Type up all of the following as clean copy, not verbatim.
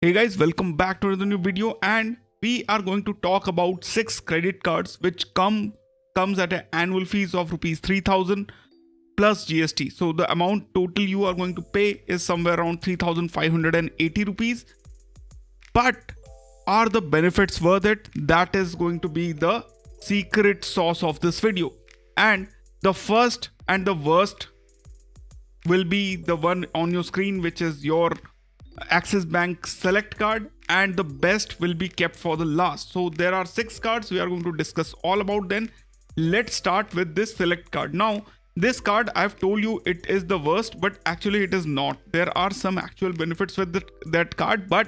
Hey guys, welcome back to another new video, and we are going to talk about 6 credit cards which comes at an annual fees of rupees 3000 plus GST. So the amount total you are going to pay is somewhere around 3580 rupees. But are the benefits worth it? That is going to be the secret sauce of this video. And the first and the worst will be the one on your screen, which is your Axis Bank Select card, and the best will be kept for the last. So there are 6 cards we are going to discuss all about. Then let's start with this Select card. Now this card, I've told you it is the worst, but actually it is not. There are some actual benefits with that card, but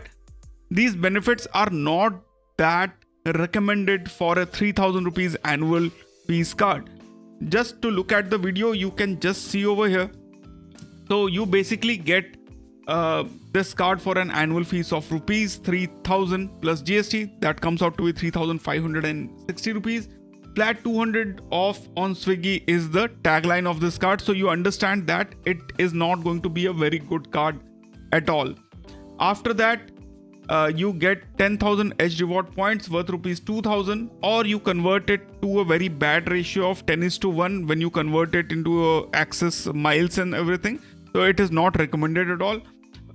these benefits are not that recommended for a 3000 rupees annual fees card. Just to look at the video, you can just see over here. So you basically get this card for an annual fees of rupees 3000 plus GST. That comes out to be 3560 rupees. Flat 200 off on Swiggy is the tagline of this card. So you understand that it is not going to be a very good card at all. After that, you get 10,000 edge reward points worth rupees 2000, or you convert it to a very bad ratio of 10:1 when you convert it into access miles and everything. So it is not recommended at all.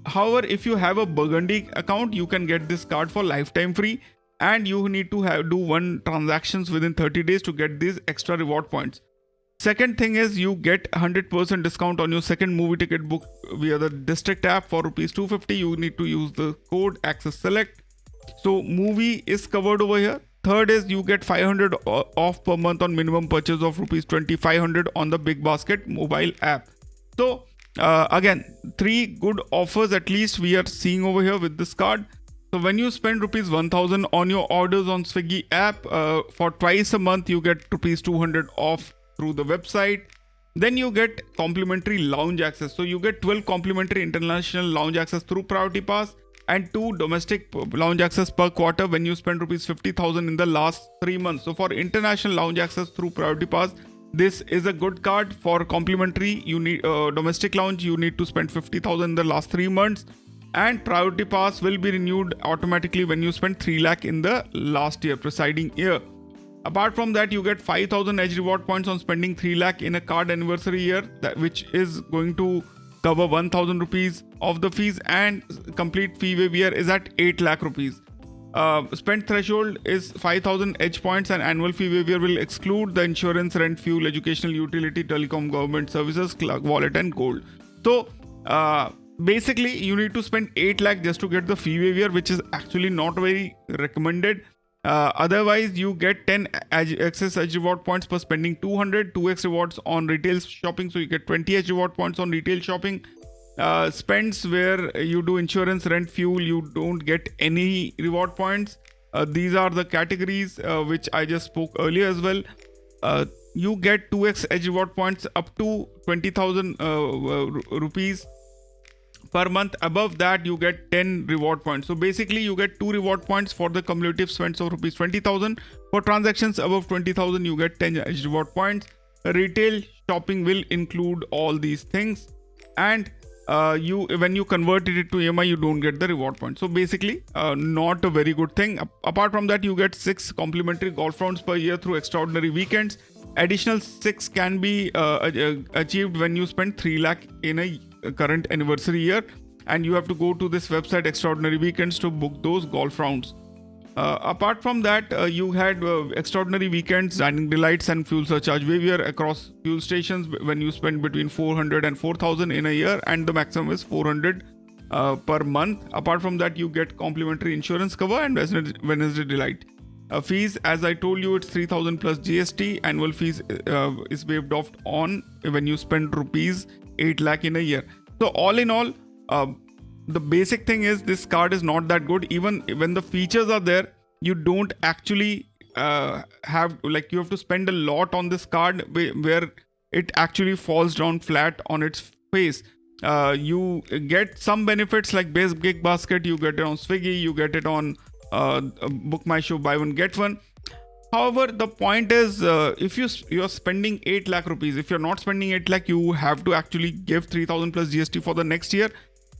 However, if you have a Burgundy account, you can get this card for lifetime free, and you need to do 1 transactions within 30 days to get these extra reward points. Second thing is you get 100% discount on your second movie ticket book via the District app for rupees 250. You need to use the code Access Select. So movie is covered over here. Third is you get 500 off per month on minimum purchase of rupees 2500 on the Big Basket mobile app. So again, 3 good offers at least we are seeing over here with this card. So when you spend rupees 1000 on your orders on Swiggy app, for twice a month you get rupees 200 off through the website. Then you get complimentary lounge access. So you get 12 complimentary international lounge access through Priority Pass and 2 domestic lounge access per quarter when you spend rupees 50,000 in the last 3 months. So for international lounge access through Priority Pass, this is a good card. For complimentary, you need domestic lounge, you need to spend 50,000 in the last 3 months, and Priority Pass will be renewed automatically when you spend 3 lakh in the last year preceding year. Apart from that, you get 5,000 edge reward points on spending 3 lakh in a card anniversary year, which is going to cover 1,000 rupees of the fees, and complete fee waiver is at 8 lakh rupees. Spend threshold is 5,000 edge points, and annual fee waiver will exclude the insurance, rent, fuel, educational, utility, telecom, government services, wallet and gold. So basically you need to spend 8 lakh just to get the fee waiver, which is actually not very recommended. Otherwise you get 10 excess edge reward points per spending 200, 2x rewards on retail shopping, so you get 20 edge reward points on retail shopping. Spends where you do insurance, rent, fuel, you don't get any reward points. These are the categories which I just spoke earlier as well. You get 2x edge reward points up to 20,000 rupees per month. Above that you get 10 reward points. So basically you get 2 reward points for the cumulative spends of rupees 20,000. For transactions above 20,000 you get 10 edge reward points. Retail shopping will include all these things, and when you converted it to EMI, you don't get the reward points. So basically not a very good thing. Apart from that, you get 6 complimentary golf rounds per year through extraordinary weekends. Additional 6 can be achieved when you spend 3 lakh in a current anniversary year, and you have to go to this website Extraordinary Weekends to book those golf rounds. Apart from that, you had extraordinary weekends, dining delights and fuel surcharge waiver across fuel stations when you spend between 400 and 4,000 in a year, and the maximum is 400 per month. Apart from that, you get complimentary insurance cover and Wednesday delight. Fees, as I told you, it's 3000 plus GST. Annual fees is waived off on when you spend rupees 8 lakh in a year. So all in all, the basic thing is this card is not that good. Even when the features are there, you don't actually you have to spend a lot on this card where it actually falls down flat on its face. You get some benefits like Big Basket, you get it on Swiggy, you get it on Book My Show, buy one get one. However, the point is, if you're spending 8 lakh rupees, if you're not spending 8 lakh, you have to actually give 3000 plus GST for the next year.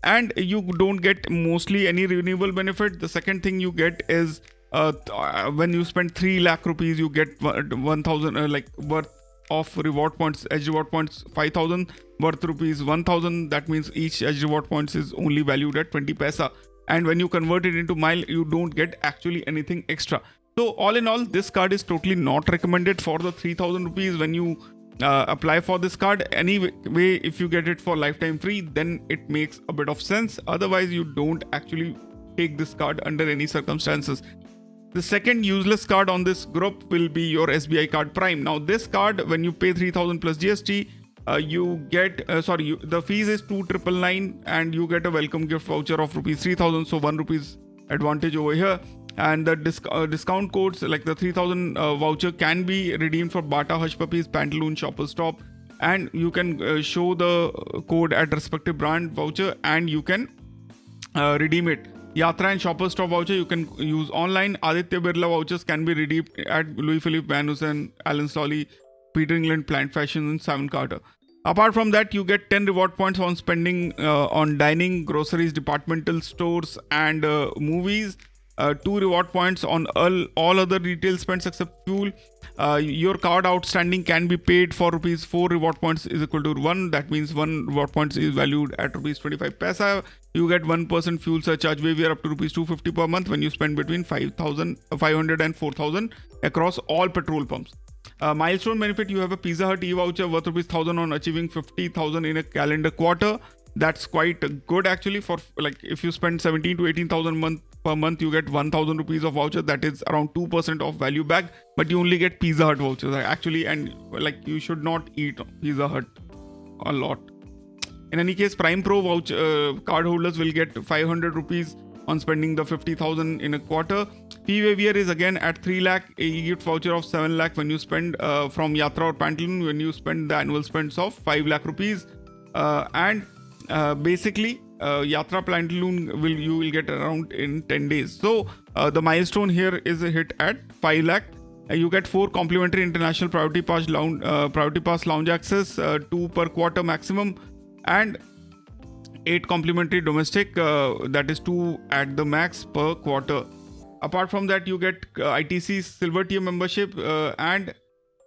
and you don't get mostly any renewable benefit. The second thing you get is when you spend 3 lakh rupees, you get 1000 like worth of reward points, edge reward points 5000, worth rupees 1000. That means each edge reward points is only valued at 20 paisa, and when you convert it into mile, you don't get actually anything extra. So all in all, this card is totally not recommended for the 3000 rupees. When you apply for this card, anyway, if you get it for lifetime free, then it makes a bit of sense. Otherwise, you don't actually take this card under any circumstances. The second useless card on this group will be your SBI Card Prime. Now this card, when you pay 3000 plus GST, you get the fees is 2,999 and you get a welcome gift voucher of rupees 3000, so 1 rupees advantage over here. And the discount codes like the 3000 voucher can be redeemed for Bata, Hush Puppies, Pantaloon, Shoppers Stop, and you can show the code at respective brand voucher and you can redeem it. Yatra and Shoppers Stop voucher you can use online. Aditya Birla vouchers can be redeemed at Louis Philippe, Van Heusen, Allen Solly, Peter England, Plant Fashion, and Savin Carter. Apart from that, you get 10 reward points on spending on dining, groceries, departmental stores, and movies. 2 reward points on all other retail spends except fuel. Your card outstanding can be paid for rupees 4 reward points is equal to 1. That means 1 reward points is valued at rupees 25 paisa. You get 1% fuel surcharge waiver up to rupees 250 per month when you spend between 500 and 4000 across all petrol pumps. Milestone benefit, you have a Pizza Hut e-voucher worth rupees 1000 on achieving 50,000 in a calendar quarter. That's quite good actually. For like if you spend 17 to 18,000 per month, you get 1000 rupees of voucher. That is around 2% of value back, but you only get Pizza Hut vouchers actually, and like you should not eat Pizza Hut a lot. In any case, Prime Pro voucher card holders will get 500 rupees on spending the 50,000 in a quarter. Fee waiver is again at 3 lakh, a gift voucher of 7 lakh when you spend from Yatra or Pantaloon when you spend the annual spends of 5 lakh rupees. Basically Yatra Pantaloon you will get around in 10 days. So the milestone here is a hit at 5 lakh. You get 4 complimentary international priority pass lounge access, 2 per quarter maximum, and 8 complimentary domestic, that is 2 at the max per quarter. Apart from that, you get ITC silver tier membership, and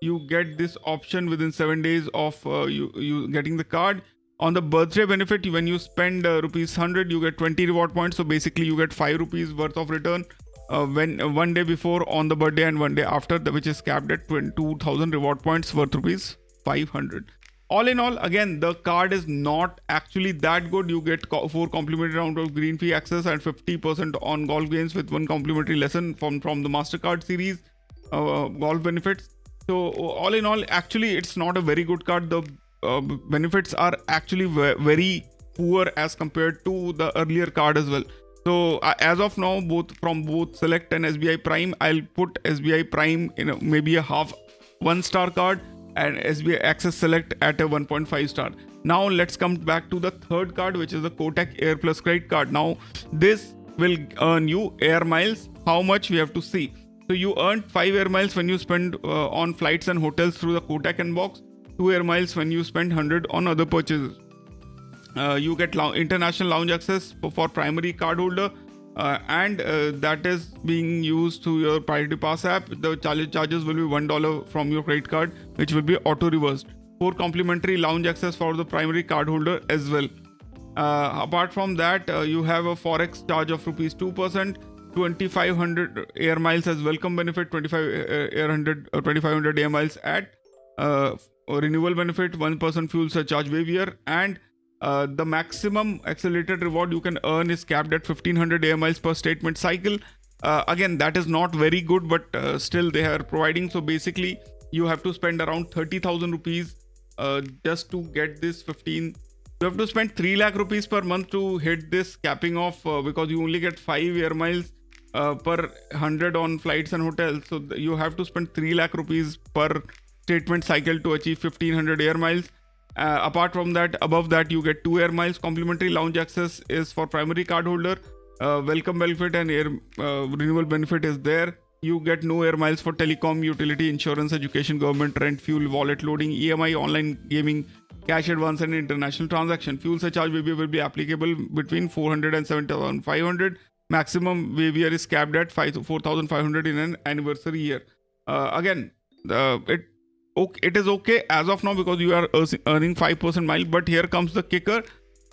you get this option within 7 days of you getting the card. On the birthday benefit, when you spend rupees 100, you get 20 reward points. So basically you get 5 rupees worth of return when 1 day before on the birthday and 1 day after, which is capped at 2000 reward points worth rupees 500. All in all, again, the card is not actually that good. You get 4 complimentary round of green fee access and 50% on golf games with 1 complimentary lesson from the MasterCard series golf benefits. So all in all, actually, it's not a very good card. The benefits are actually very poor as compared to the earlier card as well. So as of now, both Select and SBI Prime, I'll put SBI Prime in maybe a half 1-star card, and SBI Access Select at a 1.5 star. Now let's come back to the third card, which is the Kotak AirPlus Credit Card. Now this will earn you air miles. How much we have to see? So you earn 5 air miles when you spend on flights and hotels through the Kotak Inbox, 2 air miles when you spend 100 on other purchases. You get international lounge access for primary card holder, and that is being used through your Priority Pass app. The charges will be $1 from your credit card, which will be auto reversed. 4 complimentary lounge access for the primary card holder as well. Apart from that, you have a forex charge of rupees 2%, 2500 air miles as welcome benefit, 2500 air miles at renewal benefit, 1% fuel surcharge waiver, and the maximum accelerated reward you can earn is capped at 1500 air miles per statement cycle. Again, that is not very good, but still they are providing. So basically you have to spend around 30,000 rupees just to get this 15. You have to spend 3 lakh rupees per month to hit this capping off, because you only get 5 air miles per 100 on flights and hotels. So you have to spend 3 lakh rupees per statement cycle to achieve 1500 air miles. Apart from that, above that, you get 2 air miles. Complimentary lounge access is for primary card holder. Welcome benefit and air renewal benefit is there. You get no air miles for telecom, utility, insurance, education, government, rent, fuel, wallet loading, EMI, online gaming, cash advance and international transaction. Fuel surcharge waiver will be applicable between 400 and 7,500. Maximum waiver is capped at 4,500 in an anniversary year. Again, it is okay as of now because you are earning 5% mile. But here comes the kicker.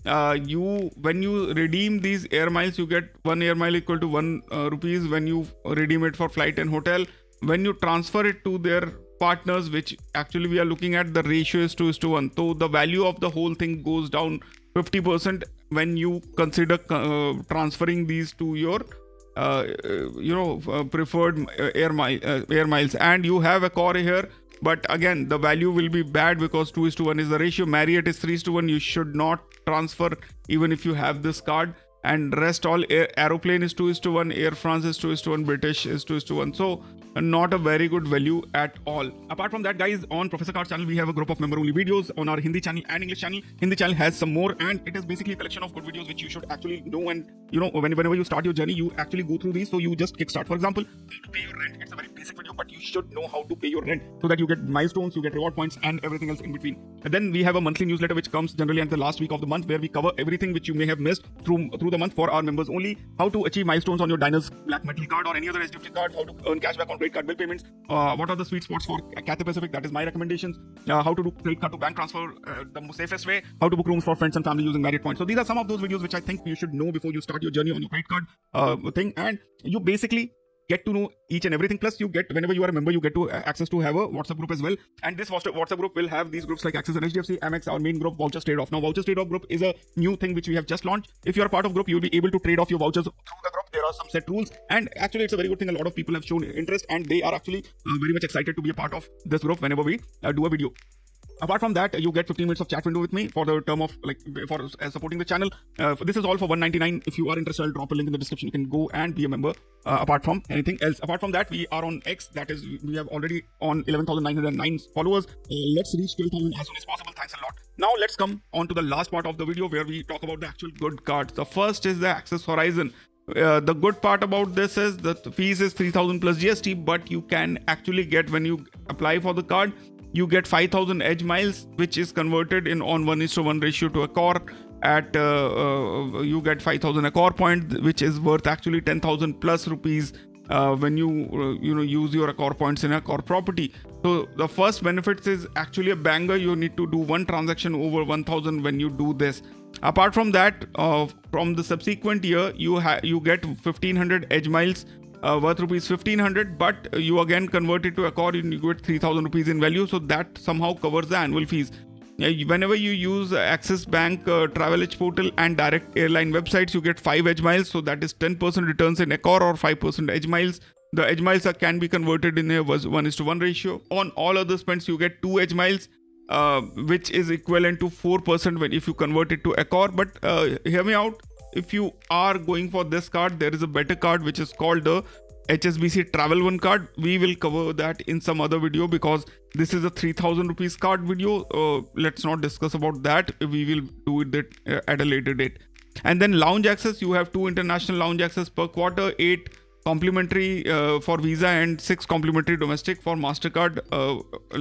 When you redeem these air miles, you get 1 air mile equal to 1 rupees when you redeem it for flight and hotel. When you transfer it to their partners, which actually we are looking at, the ratio is 2:1. So the value of the whole thing goes down 50% when you consider transferring these to your preferred air miles. And you have a core here, but again the value will be bad because 2:1 is the ratio. Marriott is 3:1. You should not transfer even if you have this card. And rest all aeroplane is 2:1, Air France is 2:1, British is 2:1. So not a very good value at all. Apart from that, guys, on Professor Card's channel, we have a group of member-only videos on our Hindi channel and English channel. Hindi channel has some more, and it is basically a collection of good videos which you should actually know. And whenever you start your journey, you actually go through these. So you just kickstart. For example, how to pay your rent. It's a very basic video, but you should know how to pay your rent so that you get milestones, you get reward points, and everything else in between. And then we have a monthly newsletter which comes generally at the last week of the month, where we cover everything which you may have missed through the month for our members only. How to achieve milestones on your Diners Black Metal card or any other HDFC card. How to earn cashback on credit card bill payments. What are the sweet spots for Cathay Pacific? That is my recommendations. How to do credit card to bank transfer the safest way. How to book rooms for friends and family using Marriott points. So these are some of those videos which I think you should know before you start your journey on your credit card thing. And you basically get to know each and everything. Plus you get, whenever you are a member, you get to access to have a WhatsApp group as well. And this WhatsApp group will have these groups like Access and HDFC, Amex, our main group, Vouchers Trade Off. Now Vouchers Trade Off group is a new thing which we have just launched. If you are part of group, you will be able to trade off your vouchers through the group. There are some set rules, and actually it's a very good thing. A lot of people have shown interest, and they are actually very much excited to be a part of this group whenever we do a video. Apart from that, you get 15 minutes of chat window with me for the term of for supporting the channel. This is all for $199. If you are interested, I'll drop a link in the description. You can go and be a member. Apart from anything else, apart from that, we are on X. That is, we have already on 11,909 followers. Let's reach 12,000 as soon as possible. Thanks a lot. Now let's come on to the last part of the video where we talk about the actual good cards. The first is the Access Horizon. The good part about this is that the fees is 3,000 plus GST, but you can actually get, when you apply for the card, you get 5,000 edge miles, which is converted in on 1:1 ratio to Accor. At you get 5,000 Accor point, which is worth actually 10,000 plus rupees when you use your Accor points in Accor property. So the first benefits is actually a banger. You need to do one transaction over 1,000 when you do this. Apart from that, from the subsequent year, you get 1,500 edge miles. Worth rupees 1,500, but you again convert it to Accor, you get 3,000 rupees in value. So that somehow covers the annual fees. Whenever you use Axis Bank Travel Edge portal and direct airline websites, you get 5 edge miles. So that is 10% returns in Accor or 5% edge miles. The edge miles can be converted in a 1:1 ratio. On all other spends, you get 2 edge miles, which is equivalent to 4% if you convert it to Accor. But hear me out. If you are going for this card, there is a better card which is called the HSBC Travel One card. We will cover that in some other video because this is a 3,000 rupees card video. Let's not discuss about that. We will do it at a later date. And then lounge access, you have 2 international lounge access per quarter, 8 complimentary for Visa and 6 complimentary domestic for MasterCard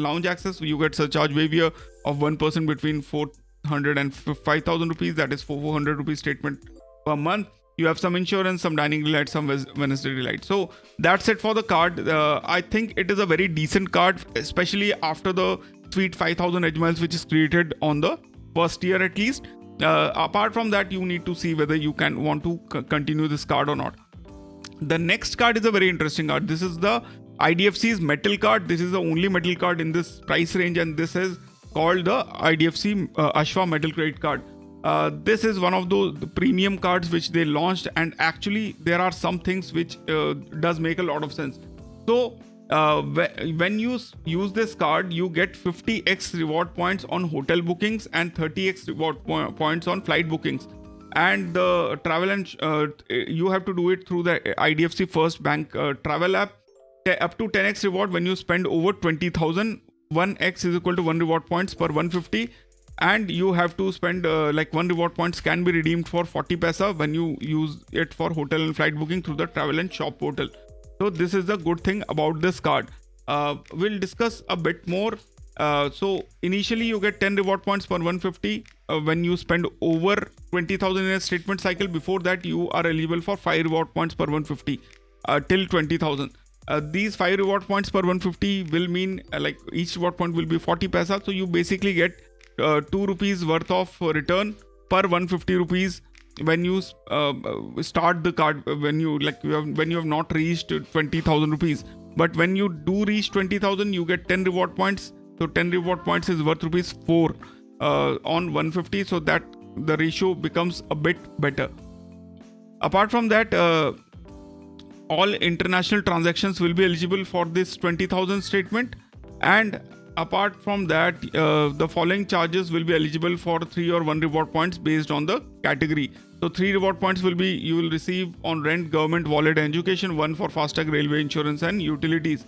lounge access. You get surcharge waiver of 1% between 400 and 5,000 rupees. That is 400 rupees statement per month. You have some insurance, some dining delight, some Wednesday delight. So that's it for the card. I think it is a very decent card, especially after the sweet 5,000 edge miles which is created on the first year at least. Apart from that, you need to see whether you want to continue this card or not. The next card is a very interesting card. This is the IDFC's metal card. This is the only metal card in this price range, and this is called the IDFC Ashwa Metal Credit Card. This is one of those premium cards which they launched, and actually there are some things which does make a lot of sense. So when you use this card, you get 50x reward points on hotel bookings and 30x reward points on flight bookings. And the travel and you have to do it through the IDFC First Bank travel app. Up to 10x reward when you spend over 20,000. 1x is equal to 1 reward points per 150. And you have to spend 1 reward points can be redeemed for 40 paisa when you use it for hotel and flight booking through the travel and shop portal. So this is the good thing about this card. We'll discuss a bit more So initially you get 10 reward points per 150 when you spend over 20,000 in a statement cycle. Before that you are eligible for 5 reward points per 150 till 20,000. These 5 reward points per 150 will mean like each reward point will be 40 paisa. So you basically get 2 rupees worth of return per 150 rupees when you start the card, when you have not reached 20,000 rupees. But when you do reach 20,000 you get 10 reward points. So 10 reward points is worth rupees 4 on 150, so that the ratio becomes a bit better. Apart from that, all international transactions will be eligible for this 20,000 statement, and apart from that the following charges will be eligible for 3 or 1 reward points based on the category. So 3 reward points will be you will receive on rent, government, wallet, and education, 1 for FASTag, railway, insurance, and utilities.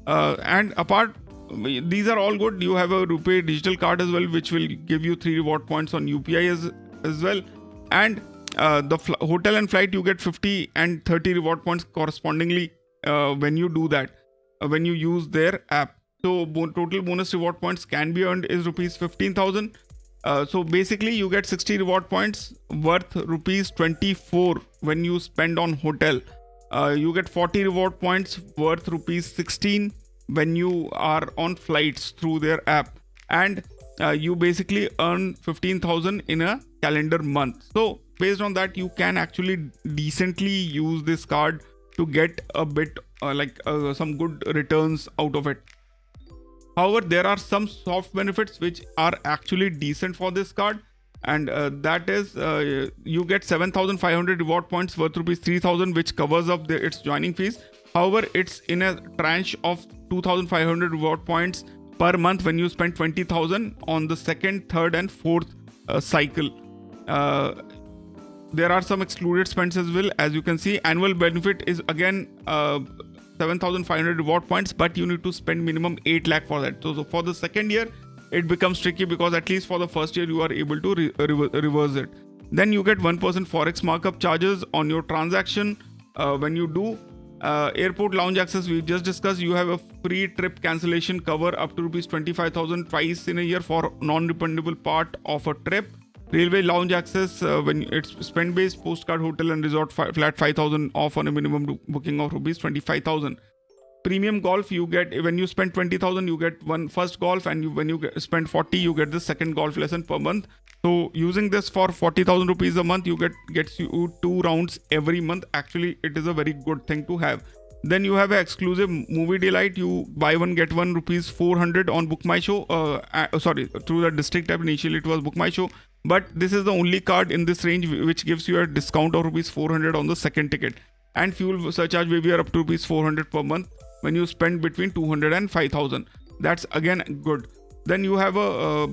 And apart, these are all good. You have a RuPay digital card as well, which will give you 3 reward points on UPI as well. And the hotel and flight, you get 50 and 30 reward points correspondingly when you do that, when you use their app. So total bonus reward points can be earned is rupees 15,000. So basically you get 60 reward points worth rupees 24 when you spend on hotel. You get 40 reward points worth rupees 16 when you are on flights through their app, and you basically earn 15,000 in a calendar month. So based on that you can actually decently use this card to get a bit some good returns out of it. However, there are some soft benefits which are actually decent for this card, and that is you get 7,500 reward points worth rupees 3,000, which covers up its joining fees. However, it's in a tranche of 2,500 reward points per month when you spend 20,000 on the second, third, and fourth cycle. There are some excluded spends as well. As you can see, annual benefit is again 7,500 reward points, but you need to spend minimum 8 lakh for that. So for the second year it becomes tricky, because at least for the first year you are able to reverse it. Then you get 1% forex markup charges on your transaction when you do. Airport lounge access, we just discussed. You have a free trip cancellation cover up to rupees 25,000 twice in a year for non-refundable part of a trip. Railway lounge access, when it's spend based, postcard, hotel and resort flat 5,000 off on a minimum booking of rupees 25,000. Premium golf, you get when you spend 20,000 you get one first golf, and when you spend 40 you get the second golf lesson per month. So using this for 40,000 rupees a month, you gets you 2 rounds every month. Actually it is a very good thing to have. Then you have an exclusive movie delight. You buy one get one rupees 400 on Book My Show. Through the district app. Initially it was Book My Show, but this is the only card in this range which gives you a discount of rupees 400 on the second ticket. And fuel surcharge will be up to rupees 400 per month when you spend between 200 and 5,000. That's again good. Then you have a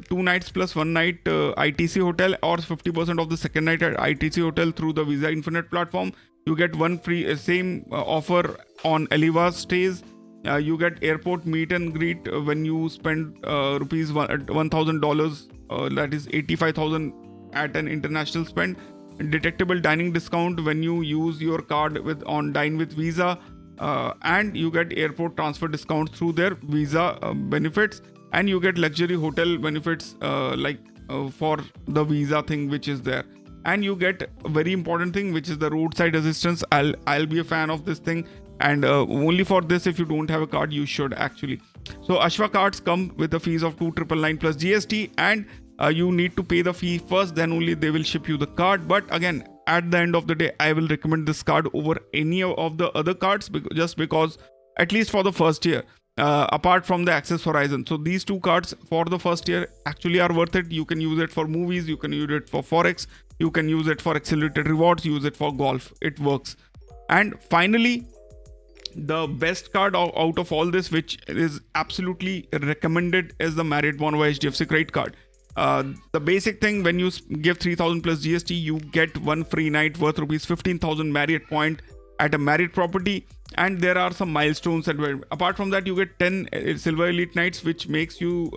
2 nights plus 1 night ITC hotel, or 50% of the second night at ITC hotel through the Visa Infinite platform. You get one free same offer on Eliva stays. You get airport meet and greet when you spend rupees $1,000, that is 85,000 at an international spend. Detectable dining discount when you use your card on Dine with Visa, and you get airport transfer discounts through their Visa benefits, and you get luxury hotel benefits for the Visa thing which is there. And you get a very important thing, which is the roadside assistance. I'll be a fan of this thing, and only for this, if you don't have a card you should actually. So Ashwa cards come with a fees of 2,999 plus GST, and you need to pay the fee first, then only they will ship you the card. But again, at the end of the day, I will recommend this card over any of the other cards, just because, at least for the first year, apart from the Access Horizon. So these 2 cards for the first year actually are worth it. You can use it for movies, you can use it for forex, you can use it for accelerated rewards, use it for golf. It works. And finally, the best card out of all this, which is absolutely recommended, is the Marriott Bonvoy HDFC Credit Card. The basic thing, when you give 3,000 plus GST, you get one free night worth rupees 15,000 Marriott point at a Marriott property, and there are some milestones. And apart from that, you get 10 Silver Elite nights, which makes you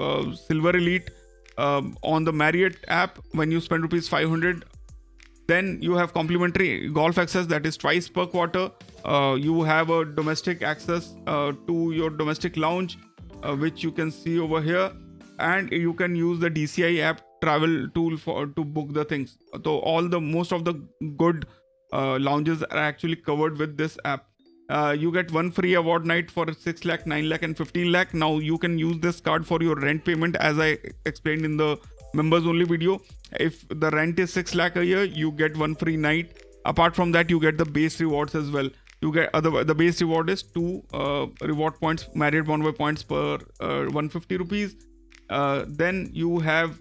Silver Elite on the Marriott app when you spend rupees 500. Then you have complimentary golf access, that is twice per quarter. You have a domestic access to your domestic lounge. which you can see over here, and you can use the DCI app travel tool to book the things. So most of the good lounges are actually covered with this app. You get one free award night for 6 lakh, 9 lakh and 15 lakh. Now you can use this card for your rent payment, as I explained in the members only video. If the rent is 6 lakh a year, you get one free night. Apart from that, you get the base rewards as well. You get the base reward is 2 reward points, Marriott Bonvoy points per 150 rupees. Then you have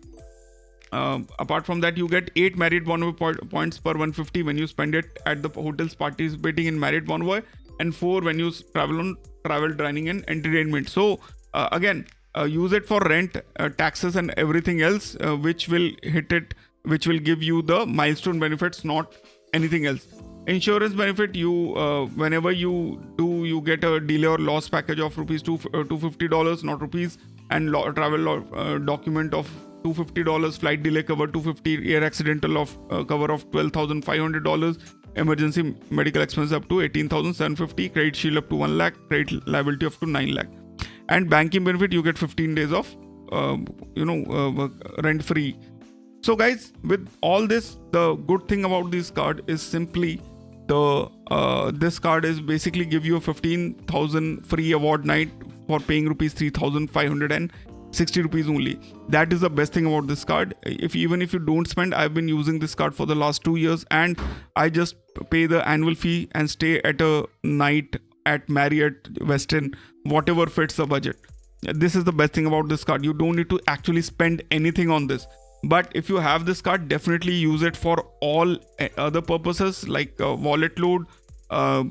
apart from that, you get 8 Marriott Bonvoy points per 150 when you spend it at the hotels participating in Marriott Bonvoy, and 4 when you travel on travel, dining and entertainment. So again, use it for rent, taxes and everything else, which will give you the milestone benefits, not anything else. Insurance benefit, you whenever you get a delay or loss package of rupees $250, not rupees, and travel document of $250, flight delay cover $250, air accidental of cover of $12,500, emergency medical expenses up to $18,750, credit shield up to 1 lakh, credit liability up to 9 lakh. And banking benefit, you get 15 days of rent free. So guys, with all this, the good thing about this card is simply this card is basically give you a 15,000 free award night for paying rupees 3,560 rupees only. That is the best thing about this card. Even if you don't spend, I've been using this card for the last 2 years, and I just pay the annual fee and stay at a night at Marriott, Westin, whatever fits the budget. This is the best thing about this card. You don't need to actually spend anything on this. But if you have this card, definitely use it for all other purposes like wallet load.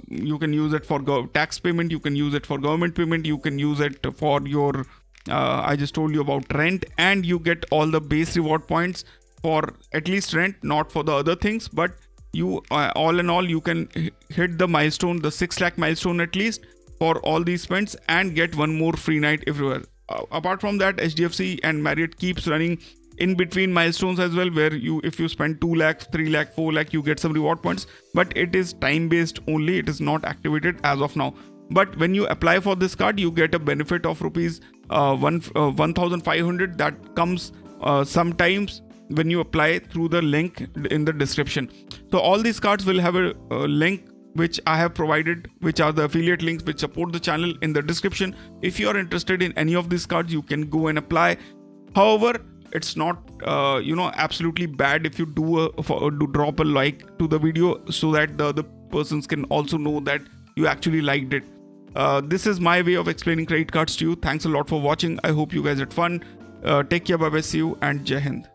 You can use it for tax payment. You can use it for government payment. You can use it for your I just told you about rent, and you get all the base reward points for at least rent, not for the other things. But you all in all, you can hit the milestone, the 6 lakh milestone at least for all these spends, and get one more free night everywhere. Apart from that, HDFC and Marriott keeps running in between milestones as well, where if you spend 2 lakh, 3 lakh, 4 lakh, you get some reward points, but it is time based only. It is not activated as of now. But when you apply for this card, you get a benefit of rupees 1,500 that comes sometimes when you apply through the link in the description. So all these cards will have a link which I have provided, which are the affiliate links which support the channel, in the description. If you are interested in any of these cards, you can go and apply. However, it's not absolutely bad if you do drop a like to the video, so that the other persons can also know that you actually liked it. This is my way of explaining credit cards to you. Thanks a lot for watching. I hope you guys had fun. Take care, bye bye, see you, and Jai Hind.